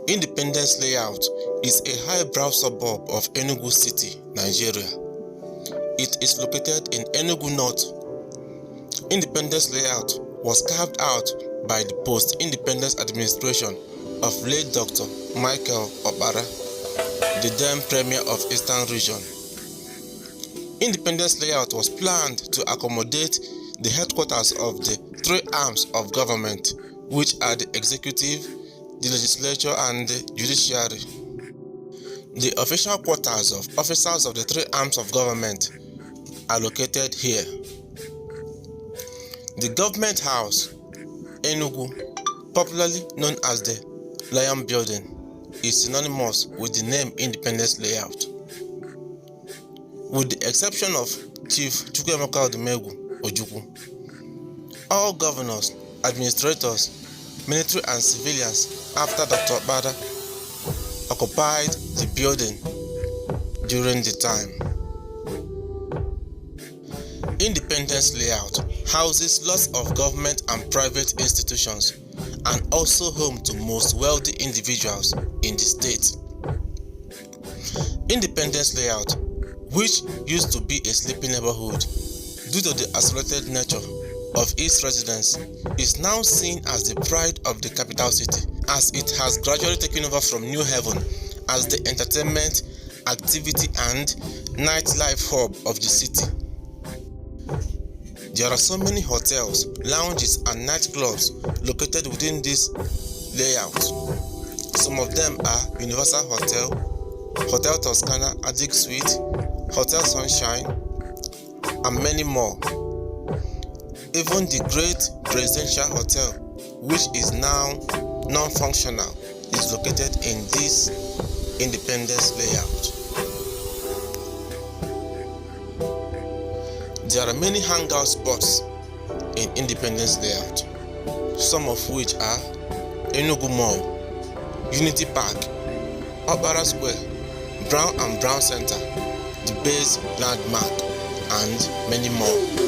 Independence Layout is a highbrow suburb of Enugu City, Nigeria. It is located in Enugu North. Independence Layout was carved out by the post-independence administration of late Dr. Michael Obara, the then Premier of Eastern Region. Independence Layout was planned to accommodate the headquarters of the three arms of government, which are the executive, the legislature, and the judiciary. The official quarters of officers of the three arms of government are located here. The government house, Enugu, popularly known as the Lion Building, is synonymous with the name Independence Layout. With the exception of Chief Chukwuemeka Odumegwu Ojukwu, all governors, administrators, military and civilians after Dr. Obara occupied the building during the time. Independence Layout houses lots of government and private institutions and also home to most wealthy individuals in the state. Independence Layout, which used to be a sleepy neighborhood due to the isolated nature of its residents, is now seen as the pride of the capital city, as it has gradually taken over from New Haven as the entertainment, activity and nightlife hub of the city. There are so many hotels, lounges and nightclubs located within this layout. Some of them are Universal Hotel, Hotel Toscana, Attic Suite, Hotel Sunshine, and many more. Even the Great Presidential Hotel, which is now non-functional, is located in this Independence Layout. There are many hangout spots in Independence Layout, some of which are Enugu Mall, Unity Park, Obara Square, Brown and Brown Center, the Base Landmark, and many more.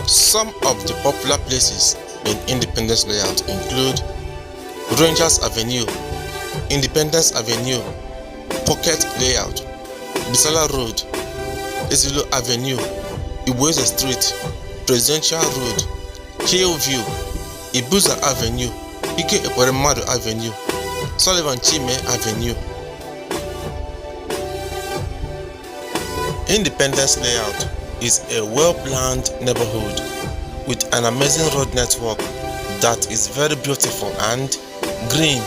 Some of the popular places in Independence Layout include Rangers Avenue, Independence Avenue, Pocket Layout, Bisala Road, Ezilo Avenue, Ibueze Street, Presidential Road, Hillview, Ibuza Avenue, Ike Ekweremadu Avenue, Sullivan Chime Avenue. Independence Layout is a well-planned neighborhood with an amazing road network that is very beautiful and green.